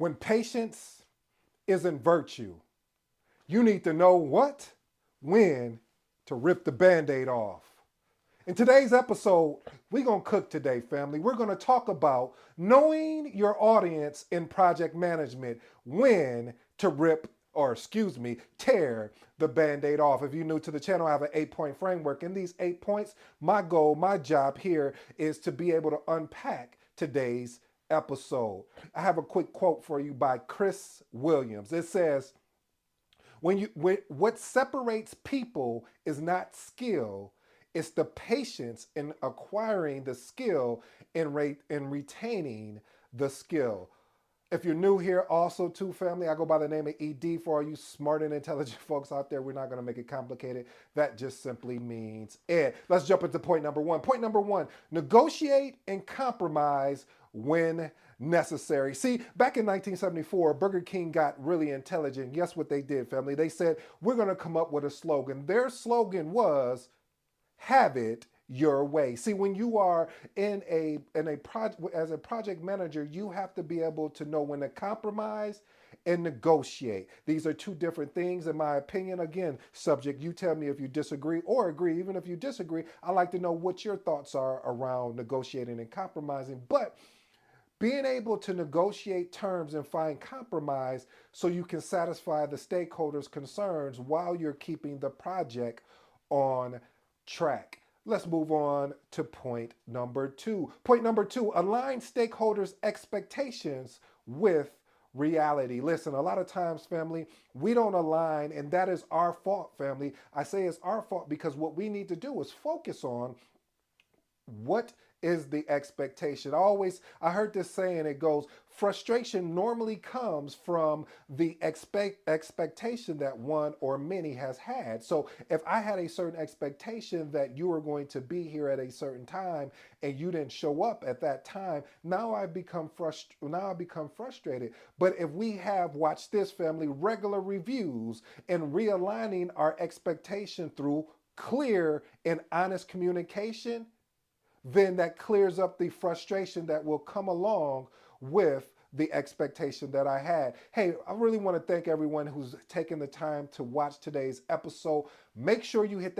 When patience isn't virtue, you need to know what, when to rip the band-aid off. In today's episode, we're going to cook today, family. We're going to talk about knowing your audience in project management, when to rip, or excuse me, tear the band-aid off. If you're new to the channel, I have an 8-point framework. In these 8 points, my goal, my job here is to be able to unpack today's episode. I have a quick quote for you by Chris Williams. It says, what separates people is not skill, it's the patience in acquiring the skill and retaining the skill. If you're new here, also too, family, I go by the name of ED. For all you smart and intelligent folks out there, we're not going to make it complicated. That just simply means Ed. Let's jump into point number one. Point number one, negotiate and compromise when necessary. See, back in 1974, Burger King got really intelligent. Guess what they did, family? They said, we're going to come up with a slogan. Their slogan was, have it your way. See, when you are in a project as a project manager, you have to be able to know when to compromise and negotiate. These are two different things, in my opinion. Again, subject, you tell me if you disagree or agree. Even if you disagree, I like to know what your thoughts are around negotiating and compromising. But being able to negotiate terms and find compromise so you can satisfy the stakeholders' concerns while you're keeping the project on track. Let's move on to point number two. Point number two, align stakeholders' expectations with reality. Listen, a lot of times, family, we don't align, and that is our fault, family. I say it's our fault because what we need to do is focus on what is the expectation. I heard this saying, it goes, frustration normally comes from the expectation that one or many has had. So if I had a certain expectation that you were going to be here at a certain time and you didn't show up at that time, now I become frustrated. But if we have, watch this, family, regular reviews and realigning our expectation through clear and honest communication, then that clears up the frustration that will come along with the expectation that I had. Hey, I really want to thank everyone who's taken the time to watch today's episode. Make sure you hit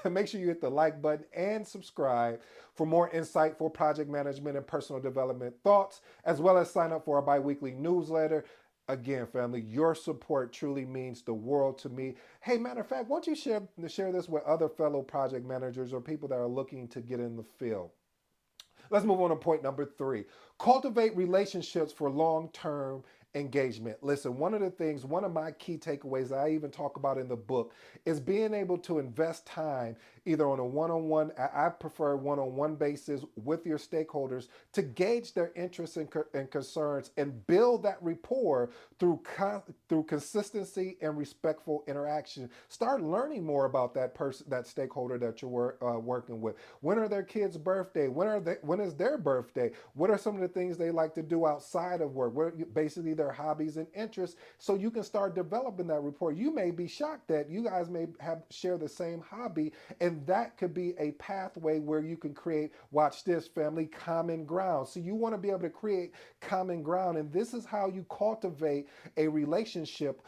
make sure you hit the like button and subscribe for more insightful project management and personal development thoughts, as well as sign up for our bi-weekly newsletter. Again, family, your support truly means the world to me. Hey, matter of fact, why don't you share this with other fellow project managers or people that are looking to get in the field? Let's move on to point number three. Cultivate relationships for long-term engagement. Listen, one of my key takeaways that I even talk about in the book is being able to invest time either on a one-on-one, I prefer one-on-one basis with your stakeholders to gauge their interests and concerns and build that rapport through consistency and respectful interaction. Start learning more about that person, that stakeholder that you're working with. When are their kids' birthday? When is their birthday? What are some of the things they like to do outside of work? What basically their hobbies and interests, so you can start developing that rapport. You may be shocked that you guys may share the same hobby, and that could be a pathway where you can create, watch this, family, common ground. So you want to be able to create common ground, and this is how you cultivate a relationship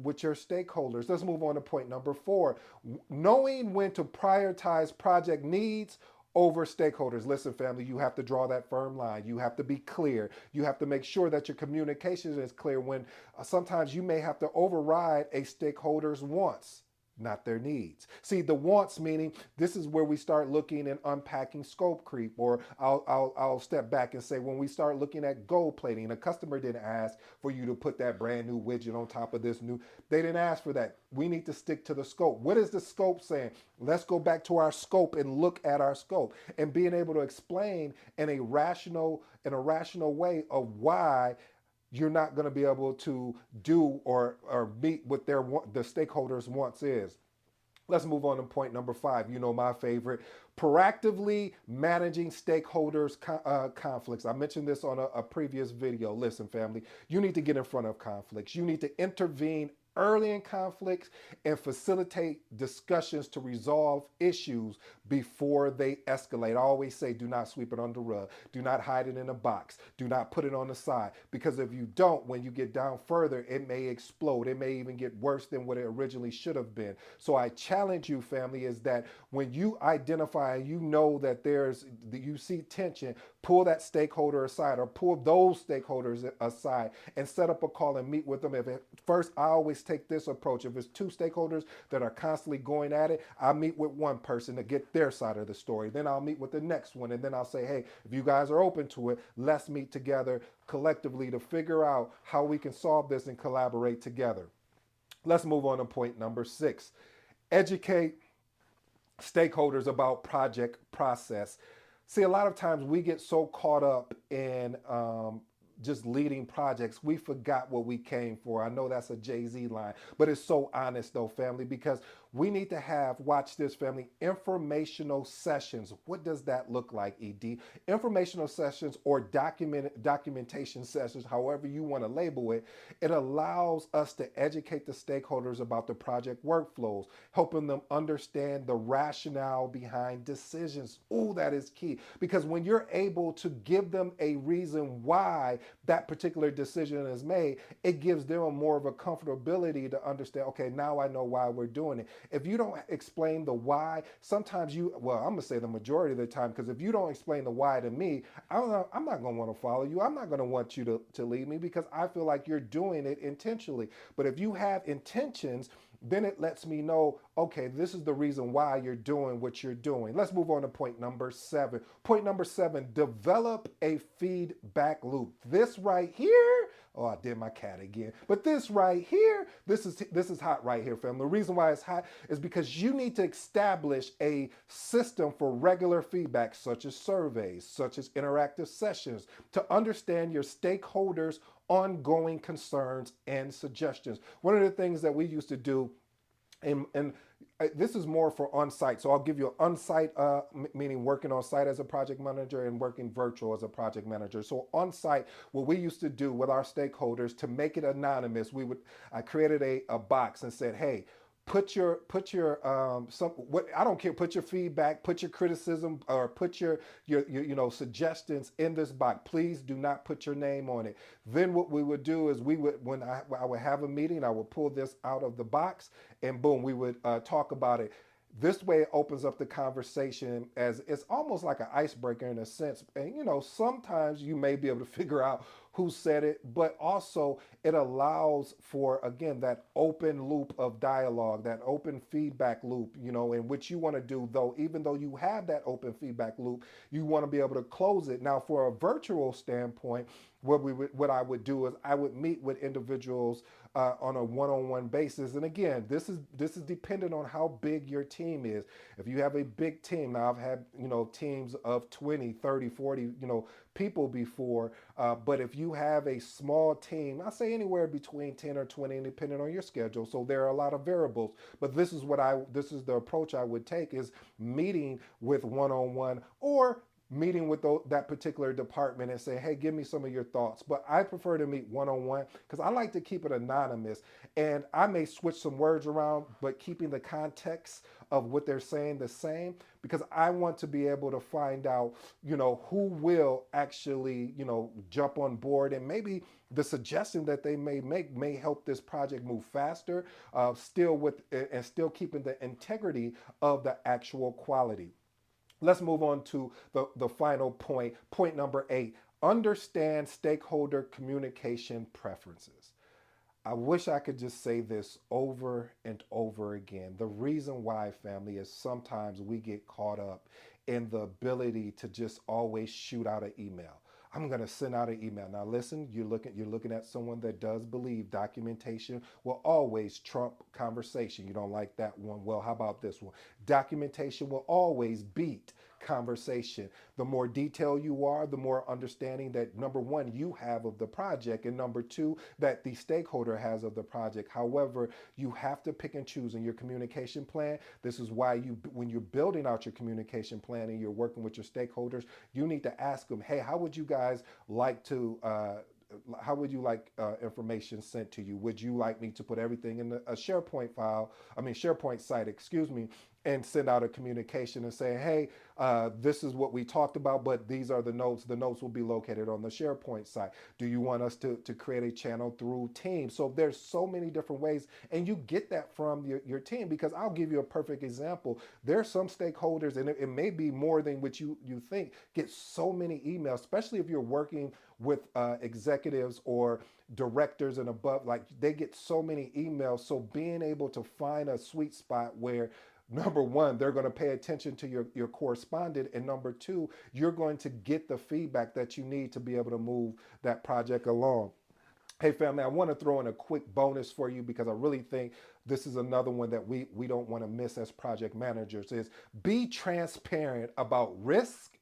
with your stakeholders. Let's move on to point number four. Knowing when to prioritize project needs over stakeholders. Listen, family, you have to draw that firm line. You have to be clear. You have to make sure that your communication is clear when sometimes you may have to override a stakeholder's wants, not their needs. See, the wants meaning this is where we start looking and unpacking scope creep, or I'll step back and say when we start looking at gold plating, a customer didn't ask for you to put that brand new widget on top of this new, they didn't ask for that. We need to stick to the scope. What is the scope saying? Let's go back to our scope and look at our scope, and being able to explain in a rational way of why you're not going to be able to do or meet what the stakeholders wants is. Let's move on to point number five. You know, my favorite, proactively managing stakeholders conflicts. I mentioned this on a previous video. Listen, family, you need to get in front of conflicts. You need to intervene early in conflicts and facilitate discussions to resolve issues before they escalate. I always say, do not sweep it under the rug. Do not hide it in a box. Do not put it on the side. Because if you don't, when you get down further, it may explode. It may even get worse than what it originally should have been. So I challenge you, family, is that when you identify and you know that you see tension, pull that stakeholder aside or pull those stakeholders aside and set up a call and meet with them. First, I always take this approach. If it's two stakeholders that are constantly going at it, I'll meet with one person to get their side of the story. Then I'll meet with the next one. And then I'll say, hey, if you guys are open to it, let's meet together collectively to figure out how we can solve this and collaborate together. Let's move on to point number 6. Educate stakeholders about project process. See, a lot of times we get so caught up in just leading projects, we forgot what we came for. I know that's a Jay-Z line, but it's so honest though, family, because we need to have, watch this, family, informational sessions. What does that look like, ED? Informational sessions or documentation sessions, however you want to label it. It allows us to educate the stakeholders about the project workflows, helping them understand the rationale behind decisions. Oh, that is key. Because when you're able to give them a reason why that particular decision is made, it gives them more of a comfortability to understand, okay, now I know why we're doing it. If you don't explain the why, sometimes I'm going to say the majority of the time, because if you don't explain the why to me, I'm not going to want to follow you. I'm not going to want you to lead me because I feel like you're doing it intentionally. But if you have intentions, then it lets me know, okay, this is the reason why you're doing what you're doing. Let's move on to point number 7. Point number 7, develop a feedback loop. This right here, oh, I did my cat again. But this right here, this is hot right here, fam. The reason why it's hot is because you need to establish a system for regular feedback, such as surveys, such as interactive sessions, to understand your stakeholders' ongoing concerns and suggestions. One of the things that we used to do, and this is more for on-site. So I'll give you an on-site, meaning working on-site as a project manager and working virtual as a project manager. So on-site, what we used to do with our stakeholders to make it anonymous, I created a box and said, hey, put your I don't care, put your feedback, put your criticism, or put your suggestions in this box. Please do not put your name on it. Then what we would do is when I would have a meeting, I would pull this out of the box and boom, we would talk about it. This way it opens up the conversation, as it's almost like an icebreaker in a sense. And sometimes you may be able to figure out who said it, but also it allows for, again, that open loop of dialogue, that open feedback loop, in which you want to do, though, even though you have that open feedback loop, you want to be able to close it. Now, for a virtual standpoint, what I would do is I would meet with individuals on a one-on-one basis. And again, this is dependent on how big your team is. If you have a big team, now I've had teams of 20, 30, 40 people before, but if you have a small team, I say anywhere between 10 or 20, depending on your schedule. So there are a lot of variables, but this is the approach I would take, is meeting with one-on-one or meeting with that particular department and say, hey, give me some of your thoughts. But I prefer to meet one-on-one because I like to keep it anonymous. And I may switch some words around, but keeping the context of what they're saying the same, because I want to be able to find out, who will actually, jump on board, and maybe the suggestion that they may make may help this project move faster, still keeping the integrity of the actual quality. Let's move on to the final point. Point number 8, understand stakeholder communication preferences. I wish I could just say this over and over again. The reason why, family, is sometimes we get caught up in the ability to just always shoot out an email. I'm going to send out an email. Now listen, you're looking at someone that does believe documentation will always trump conversation. You don't like that one? Well, how about this one? Documentation will always beat conversation. The more detailed you are, the more understanding that, number one, you have of the project, and number two, that the stakeholder has of the project. However, you have to pick and choose in your communication plan. This is why when you're building out your communication plan and you're working with your stakeholders, you need to ask them, hey, how would you guys like to how would you like information sent to you? Would you like me to put everything in a SharePoint SharePoint site, excuse me, and send out a communication and say, hey, this is what we talked about, but these are the notes. The notes will be located on the SharePoint site. Do you want us to create a channel through Teams? So there's so many different ways, and you get that from your team, because I'll give you a perfect example. There's some stakeholders, and it may be more than what you think, get so many emails, especially if you're working with executives or directors and above, like they get so many emails. So being able to find a sweet spot where, number one, they're going to pay attention to your correspondent, and number two, you're going to get the feedback that you need to be able to move that project along. Hey family, I want to throw in a quick bonus for you, because I really think this is another one that we don't want to miss as project managers, is be transparent about risk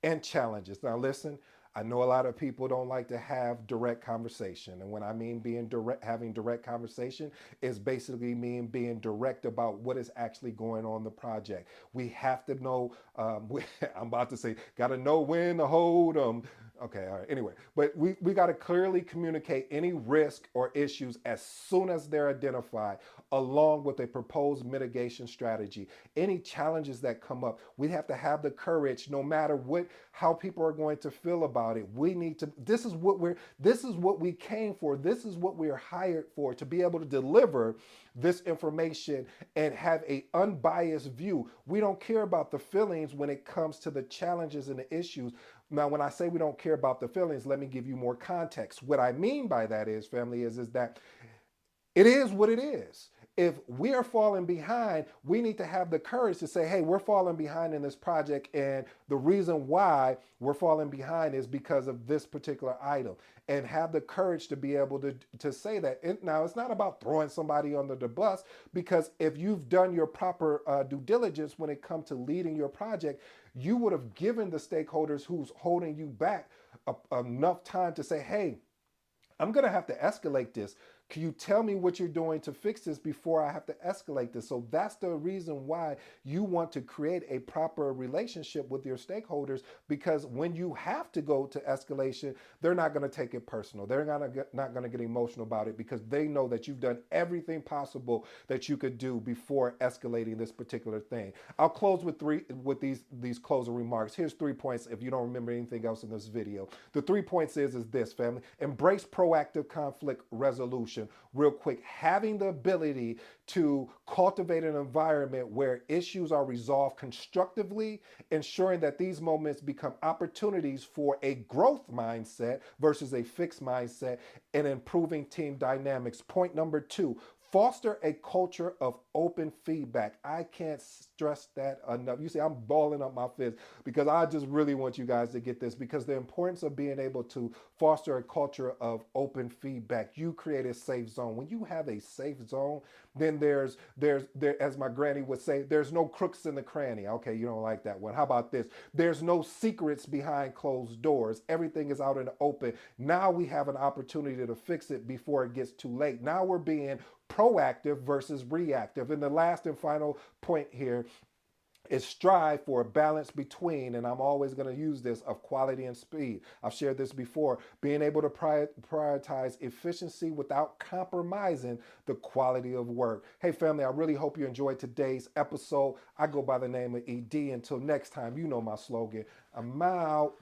and challenges. Now, listen, I know a lot of people don't like to have direct conversation. And when I mean being direct, having direct conversation is basically mean being direct about what is actually going on in the project. We have to know, I'm about to say, got to know when to hold them. Okay, all right. Anyway, but we got to clearly communicate any risk or issues as soon as they're identified, along with a proposed mitigation strategy. Any challenges that come up, we have to have the courage, no matter what, how people are going to feel about it. We need to, this is what we came for. This is what we're hired for, to be able to deliver this information and have a unbiased view. We don't care about the feelings when it comes to the challenges and the issues. Now, when I say we don't care about the feelings, let me give you more context. What I mean by that is, family, is that it is what it is. If we are falling behind, we need to have the courage to say, hey, we're falling behind in this project. And the reason why we're falling behind is because of this particular item. And have the courage to be able to say that. Now, it's not about throwing somebody under the bus, because if you've done your proper due diligence when it comes to leading your project, you would have given the stakeholders who's holding you back enough time to say, hey, I'm going to have to escalate this. Can you tell me what you're doing to fix this before I have to escalate this? So that's the reason why you want to create a proper relationship with your stakeholders, because when you have to go to escalation, they're not going to take it personal. They're not going to get emotional about it, because they know that you've done everything possible that you could do before escalating this particular thing. I'll close with these closing remarks. Here's 3 points if you don't remember anything else in this video. The 3 points is this, family. Embrace proactive conflict resolution. Real quick, having the ability to cultivate an environment where issues are resolved constructively, ensuring that these moments become opportunities for a growth mindset versus a fixed mindset, and improving team dynamics. Point number 2, foster a culture of open feedback. I can't stress that enough. You see, I'm balling up my fist, because I just really want you guys to get this, because the importance of being able to foster a culture of open feedback. You create a safe zone. When you have a safe zone, then there, as my granny would say, there's no crooks in the cranny. Okay, you don't like that one. How about this? There's no secrets behind closed doors. Everything is out in the open. Now we have an opportunity to fix it before it gets too late. Now we're being proactive versus reactive. And the last and final point here is strive for a balance between, and I'm always going to use this, of quality and speed. I've shared this before, being able to prioritize efficiency without compromising the quality of work. Hey family, I really hope you enjoyed today's episode. I go by the name of ED. Until next time, you know my slogan. I'm out.